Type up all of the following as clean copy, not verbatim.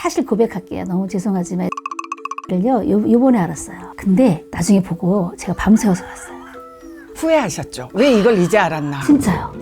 사실 고백할게요. 너무 죄송하지만 요번에 알았어요. 근데 나중에 보고 제가 밤새워서 봤어요. 후회하셨죠? 왜 이걸 이제 알았나? 진짜요.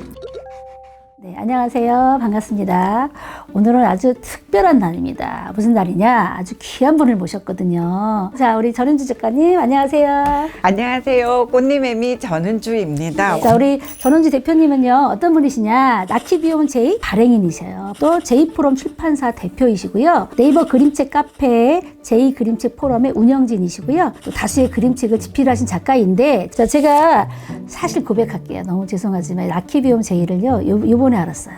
네, 안녕하세요. 반갑습니다. 오늘은 아주 특별한 날입니다. 무슨 날이냐? 아주 귀한 분을 모셨거든요. 자, 우리 전은주 작가님, 안녕하세요. 안녕하세요. 꽃님애미 전은주입니다. 자, 우리 전은주 대표님은요, 어떤 분이시냐? 나키비움 J 발행인이셔요. 또 J포럼 출판사 대표이시고요. 네이버 그림책 카페 J 그림책 포럼의 운영진이시고요. 또 다수의 그림책을 집필하신 작가인데, 자, 제가 사실 고백할게요. 너무 죄송하지만 나키비움 J를요, 요번에 알았어요.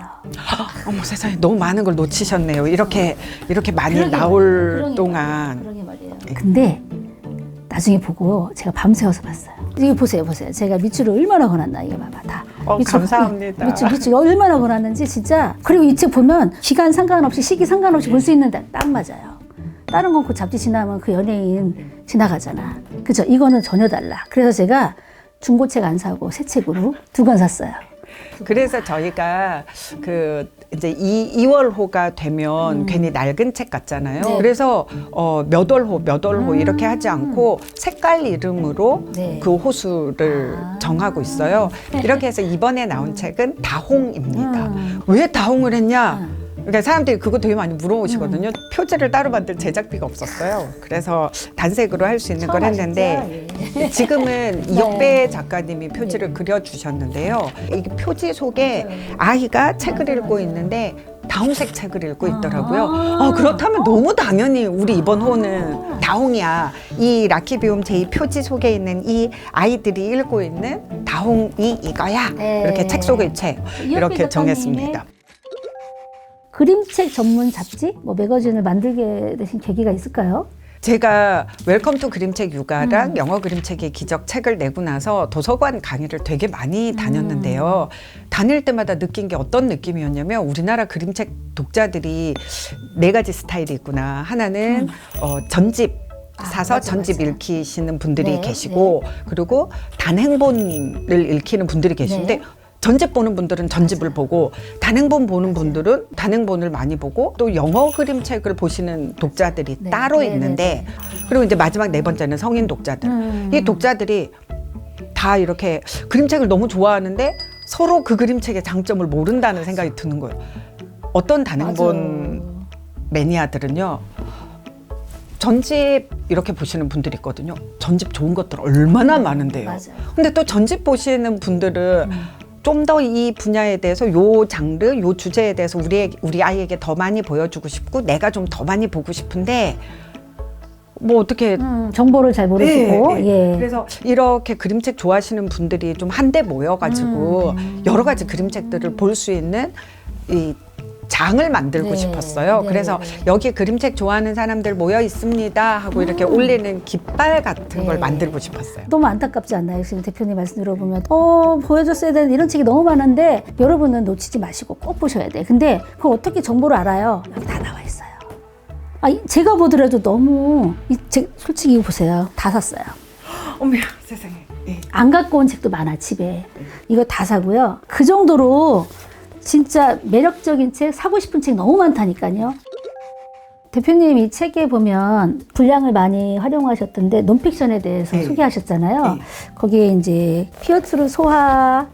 어머 세상에 너무 많은 걸 놓치셨네요. 이렇게 많이 나올 동안. 그러게 말이에요. 근데 나중에 보고 제가 밤새워서 봤어요. 이거 보세요. 제가 밑줄을 얼마나 걸었나 이거 봐봐 다. 감사합니다. 밑줄 얼마나 걸었는지 진짜. 그리고 이 책 보면 기간 상관없이 시기 상관없이 볼 수 있는데 딱 맞아요. 다른 건 그 잡지 지나면 그 연예인 지나가잖아. 그죠? 이거는 전혀 달라. 그래서 제가 중고책 안 사고 새 책으로 2권 샀어요. 그래서 저희가 이제 2월호가 되면 괜히 낡은 책 같잖아요. 네. 그래서 몇 월호 이렇게 하지 않고 색깔 이름으로 네. 그 호수를 정하고 있어요. 이렇게 해서 이번에 나온 책은 다홍입니다. 왜 다홍을 했냐? 그러니까 사람들이 그거 되게 많이 물어보시거든요. 표지를 따로 만들 제작비가 없었어요. 그래서 단색으로 할 수 있는 걸 했는데 지금은 이혁배 작가님이 표지를 그려주셨는데요. 이 표지 속에 아이가 책을 읽고 있는데 다홍색 책을 읽고 있더라고요. 그렇다면 너무 당연히 우리 이번 호는 다홍이야. 이 라키비움 J 표지 속에 있는 이 아이들이 읽고 있는 다홍이 이거야. 네. 이렇게 책 속의 책 이렇게 작가님의 정했습니다. 그림책 전문 잡지, 매거진을 만들게 되신 계기가 있을까요? 제가 웰컴 투 그림책 육아랑 영어 그림책의 기적 책을 내고 나서 도서관 강의를 되게 많이 다녔는데요. 다닐 때마다 느낀 게 어떤 느낌이었냐면 우리나라 그림책 독자들이 4가지 스타일이 있구나. 하나는 전집 사서 전집 읽히시는 분들이 네, 계시고 그리고 단행본을 읽히는 분들이 계신데 네. 전집 보는 분들은 전집을 보고 단행본 보는 분들은 단행본을 많이 보고 또 영어 그림책을 보시는 독자들이 네, 따로 네, 있는데 그리고 이제 마지막 4번째는 성인 독자들. 이 독자들이 다 이렇게 그림책을 너무 좋아하는데 서로 그 그림책의 장점을 모른다는 생각이 드는 거예요. 어떤 단행본 매니아들은요. 전집 이렇게 보시는 분들이 있거든요. 전집 좋은 것들 얼마나 많은데요. 맞아요. 근데 또 전집 보시는 분들은 좀 더 이 분야에 대해서 요 장르, 요 주제에 대해서 우리 아이에게 더 많이 보여주고 싶고 내가 좀 더 많이 보고 싶은데 어떻게 정보를 잘 모르시고. 네. 예. 그래서 이렇게 그림책 좋아하시는 분들이 좀 한데 모여가지고 여러 가지 그림책들을 볼 수 있는 이 장을 만들고 네. 싶었어요. 네. 그래서 여기 그림책 좋아하는 사람들 모여 있습니다 하고 이렇게 올리는 깃발 같은 걸 만들고 싶었어요. 너무 안타깝지 않나요? 지금 대표님 말씀 들어보면 보여줬어야 되는 이런 책이 너무 많은데 여러분은 놓치지 마시고 꼭 보셔야 돼. 근데 그걸 어떻게 정보를 알아요? 여기 다 나와 있어요. 제가 보더라도 너무 이 책 솔직히 이거 보세요. 다 샀어요. 어머야 세상에. 네. 안 갖고 온 책도 많아 집에. 이거 다 사고요. 그 정도로 진짜 매력적인 책, 사고 싶은 책 너무 많다니까요. 대표님 이 책에 보면 분량을 많이 활용하셨던데 논픽션에 대해서 네. 소개하셨잖아요. 네. 거기에 이제 피어트루 소하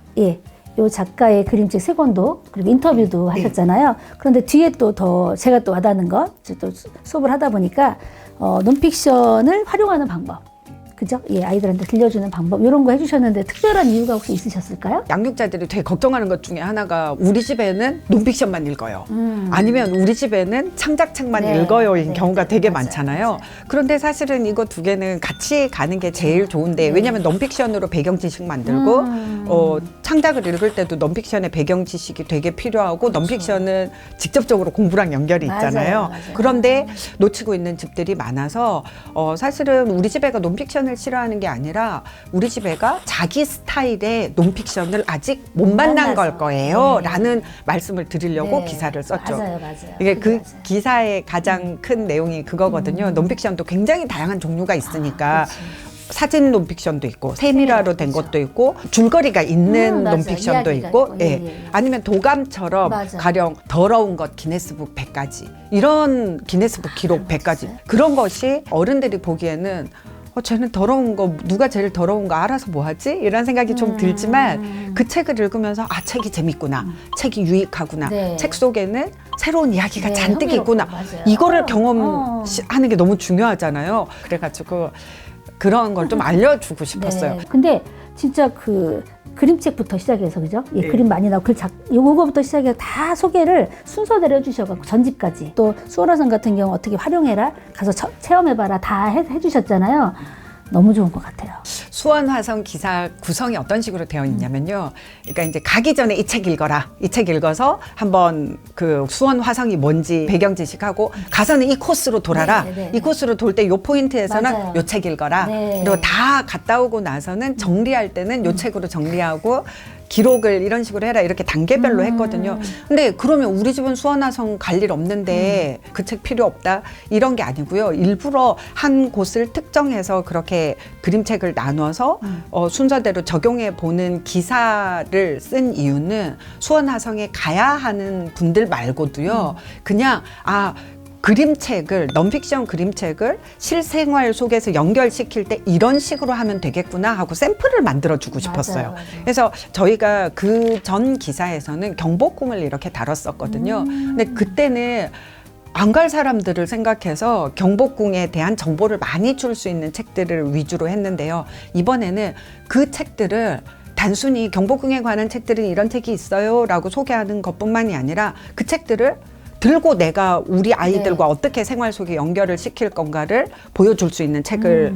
요 작가의 그림책 3권도 그리고 인터뷰도 하셨잖아요. 그런데 뒤에 또 더 제가 또 와닿는 거 또 수업을 하다 보니까 논픽션을 활용하는 방법. 그죠? 아이들한테 들려주는 방법 이런 거 해주셨는데 특별한 이유가 혹시 있으셨을까요? 양육자들이 되게 걱정하는 것 중에 하나가 우리 집에는 논픽션만 읽어요. 아니면 우리 집에는 창작책만 네. 읽어요인 네. 경우가 되게 맞아요. 많잖아요. 맞아요. 그런데 사실은 이거 2개는 같이 가는 게 제일 좋은데 왜냐하면 논픽션으로 배경 지식 만들고 창작을 읽을 때도 논픽션의 배경 지식이 되게 필요하고 논픽션은 직접적으로 공부랑 연결이 있잖아요. 맞아요. 그런데 놓치고 있는 집들이 많아서 사실은 우리 집 애가 논픽션 싫어하는 게 아니라 우리 집 애가 자기 스타일의 논픽션을 아직 못 만난 걸 거예요. 네. 라는 말씀을 드리려고 네. 기사를 썼죠. 맞아요. 이게 그 맞아요. 기사의 가장 큰 내용이 그거거든요. 논픽션도 굉장히 다양한 종류가 있으니까 사진 논픽션도 있고 세밀화로 된 그렇죠. 것도 있고 줄거리가 있는 맞아요. 논픽션도 이야기가 있고 있고, 예. 아니면 도감처럼 맞아요. 가령 더러운 것 기네스북 100가지 이런 기네스북 기록 100가지 맞아요. 그런 것이 어른들이 보기에는 쟤는 더러운 거 누가 제일 더러운 거 알아서 뭐 하지? 이런 생각이 좀 들지만 그 책을 읽으면서 책이 재밌구나. 책이 유익하구나. 네. 책 속에는 새로운 이야기가 네, 잔뜩 흥미롭고, 있구나. 맞아요. 이거를 경험하는 게 너무 중요하잖아요. 그래가지고 그런 걸 좀 알려주고 싶었어요. 네. 근데 진짜 그 그림책부터 시작해서 그죠? 예, 네. 그림 많이 나오고 요거부터 시작해서 다 소개를 순서대로 해주셔갖고 전집까지 또 수월화성 같은 경우 어떻게 활용해라 가서 체험해봐라 다 해주셨잖아요. 너무 좋은 것 같아요. 수원화성 기사 구성이 어떤 식으로 되어 있냐면요. 그러니까 이제 가기 전에 이 책 읽어라. 이 책 읽어서 한번 그 수원화성이 뭔지 배경 지식하고 가서는 이 코스로 돌아라. 네, 네, 네. 이 코스로 돌 때 요 포인트에서는 맞아요. 요 책 읽어라. 네. 그리고 다 갔다 오고 나서는 정리할 때는 요 책으로 정리하고 기록을 이런 식으로 해라 이렇게 단계별로 했거든요. 근데 그러면 우리 집은 수원화성 갈 일 없는데 그 책 필요 없다 이런 게 아니고요. 일부러 한 곳을 특정해서 그렇게 그림책을 나눠서 순서대로 적용해 보는 기사를 쓴 이유는 수원화성에 가야 하는 분들 말고도요. 그냥 그림책을 넌픽션 그림책을 실생활 속에서 연결시킬 때 이런 식으로 하면 되겠구나 하고 샘플을 만들어주고 싶었어요. 맞아요. 그래서 저희가 그 전 기사에서는 경복궁을 이렇게 다뤘었거든요. 근데 그때는 안 갈 사람들을 생각해서 경복궁에 대한 정보를 많이 줄 수 있는 책들을 위주로 했는데요. 이번에는 그 책들을 단순히 경복궁에 관한 책들은 이런 책이 있어요 라고 소개하는 것뿐만이 아니라 그 책들을 들고 내가 우리 아이들과 네. 어떻게 생활 속에 연결을 시킬 건가를 보여줄 수 있는 책을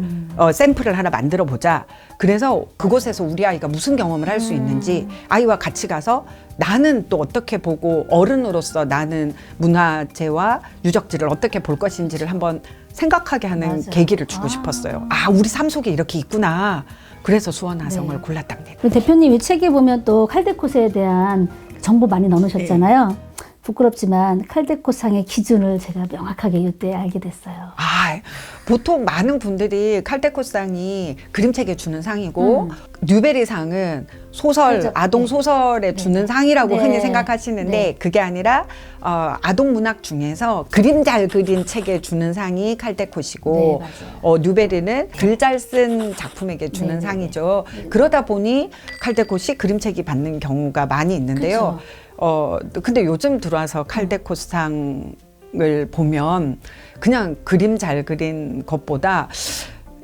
샘플을 하나 만들어 보자. 그래서 그곳에서 우리 아이가 무슨 경험을 할 수 있는지 아이와 같이 가서 나는 또 어떻게 보고 어른으로서 나는 문화재와 유적지를 어떻게 볼 것인지를 한번 생각하게 하는 맞아요. 계기를 주고 싶었어요. 우리 삶 속에 이렇게 있구나. 그래서 수원화성을 네. 골랐답니다. 그리고 대표님 이 책에 보면 또 칼데코스에 대한 정보 많이 넣으셨잖아요. 부끄럽지만 칼데코상의 기준을 제가 명확하게 이때 알게 됐어요. 보통 많은 분들이 칼데코상이 그림책에 주는 상이고 뉴베리상은 소설, 그렇죠. 아동 소설에 주는 상이라고 네. 흔히 생각하시는데 네. 그게 아니라 아동 문학 중에서 그림 잘 그린 책에 주는 상이 칼데코시고 네, 맞아요. 뉴베리는 글 잘 쓴 작품에게 주는 네, 상이죠. 그러다 보니 칼데코시 그림책이 받는 경우가 많이 있는데요. 근데 요즘 들어와서 칼데코상을 보면 그냥 그림 잘 그린 것보다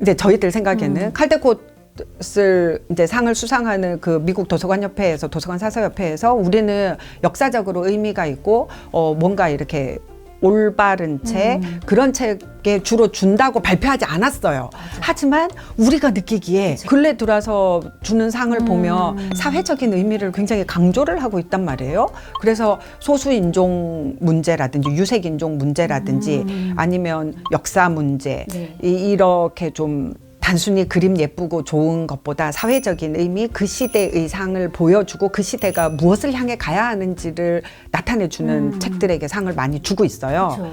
이제 저희들 생각에는 칼데코스를 이제 상을 수상하는 그 미국 도서관협회에서 도서관 사서협회에서 우리는 역사적으로 의미가 있고 뭔가 이렇게 올바른 책 그런 책에 주로 준다고 발표하지 않았어요. 하지만 우리가 느끼기에 근래 들어서 주는 상을 보면 사회적인 의미를 굉장히 강조를 하고 있단 말이에요. 그래서 소수인종 문제라든지 유색인종 문제라든지 아니면 역사 문제 네. 이렇게 좀 단순히 그림 예쁘고 좋은 것보다 사회적인 의미, 그 시대의 상을 보여주고 그 시대가 무엇을 향해 가야 하는지를 나타내주는 책들에게 상을 많이 주고 있어요.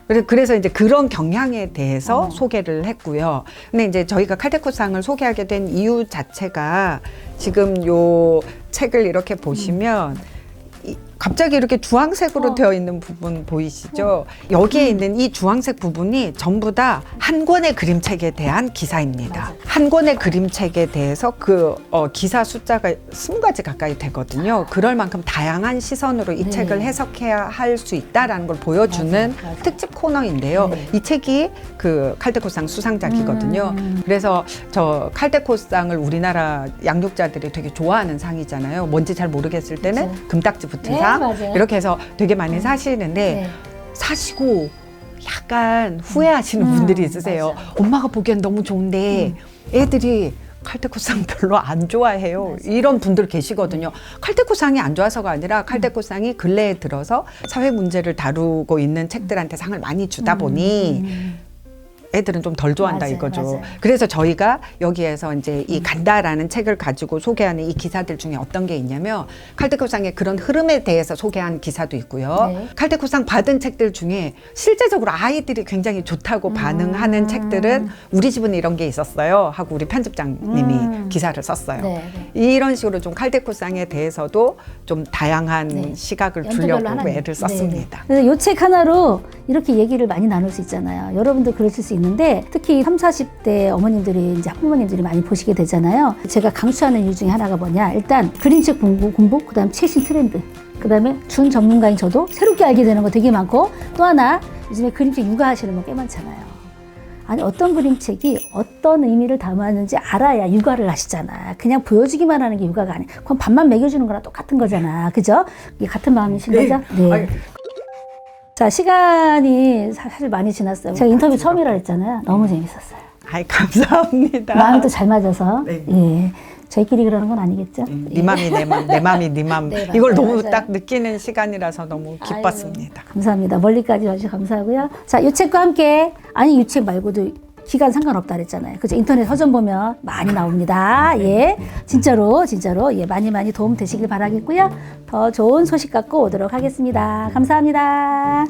그렇죠. 그래서 이제 그런 경향에 대해서 소개를 했고요. 근데 이제 저희가 칼데코상을 소개하게 된 이유 자체가 지금 요 책을 이렇게 보시면 갑자기 이렇게 주황색으로 되어 있는 부분 보이시죠? 여기에 있는 이 주황색 부분이 전부 다 한 권의 그림책에 대한 기사입니다. 한 권의 그림책에 대해서 그 기사 숫자가 20가지 가까이 되거든요. 그럴 만큼 다양한 시선으로 이 네. 책을 해석해야 할 수 있다라는 걸 보여주는 맞아요. 특집 코너인데요. 네. 이 책이 그 칼데코상 수상작이거든요. 그래서 저 칼데코상을 우리나라 양육자들이 되게 좋아하는 상이잖아요. 뭔지 잘 모르겠을 때는 그렇죠. 금딱지 붙은 네, 상 맞아요. 이렇게 해서 되게 많이 사시는데 네. 사시고 약간 후회하시는 분들이 있으세요. 맞아요. 엄마가 보기엔 너무 좋은데 애들이 칼데코상 별로 안 좋아해요. 이런 분들 계시거든요. 칼데코상이 안 좋아서가 아니라 칼데코상이 근래에 들어서 사회 문제를 다루고 있는 책들한테 상을 많이 주다 보니 애들은 좀 덜 좋아한다 맞아요, 이거죠. 맞아요. 그래서 저희가 여기에서 이제 이 간다라는 책을 가지고 소개하는 이 기사들 중에 어떤 게 있냐면 칼퇴코상의 그런 흐름에 대해서 소개한 기사도 있고요. 네. 칼퇴코상 받은 책들 중에 실제적으로 아이들이 굉장히 좋다고 반응하는 책들은 우리 집은 이런 게 있었어요 하고 우리 편집장님이 기사를 썼어요. 네, 이런 식으로 좀 칼퇴코상에 대해서도 좀 다양한 네. 시각을 연도별로 주려고 하나는. 애를 썼습니다. 그래서 이 책 하나로 이렇게 얘기를 많이 나눌 수 있잖아요. 여러분도 그러실 수 있는데 특히 30, 40대 어머님들이 이제 학부모님들이 많이 보시게 되잖아요. 제가 강추하는 이유 중에 하나가 뭐냐. 일단 그림책 공부, 그다음 최신 트렌드. 그다음에 준 전문가인 저도 새롭게 알게 되는 거 되게 많고 또 하나 요즘에 그림책 육아하시는 분 꽤 많잖아요. 아니 어떤 그림책이 어떤 의미를 담았는지 알아야 육아를 하시잖아. 그냥 보여주기만 하는 게 육아가 아니야. 그럼 밥만 먹여주는 거랑 똑같은 거잖아. 그죠? 이게 같은 마음이신 거죠? 네. 아니, 자, 시간이 사실 많이 지났어요. 제가 인터뷰 처음이라 했잖아요. 너무 재밌었어요. 아이 감사합니다. 마음도 잘 맞아서. 네. 예. 저희끼리 그러는 건 아니겠죠? 네 맘이 내 맘, 내 맘이 네 맘. 네, 맞아요, 이걸 너무 맞아요. 딱 느끼는 시간이라서 너무 기뻤습니다. 아유, 감사합니다. 멀리까지 와주셔서 감사하고요. 자, 이 책과 함께, 아니, 이 책 말고도 기간 상관없다 그랬잖아요. 그죠? 인터넷 서점 보면 많이 나옵니다. 예. 진짜로, 예. 많이 도움 되시길 바라겠고요. 더 좋은 소식 갖고 오도록 하겠습니다. 감사합니다.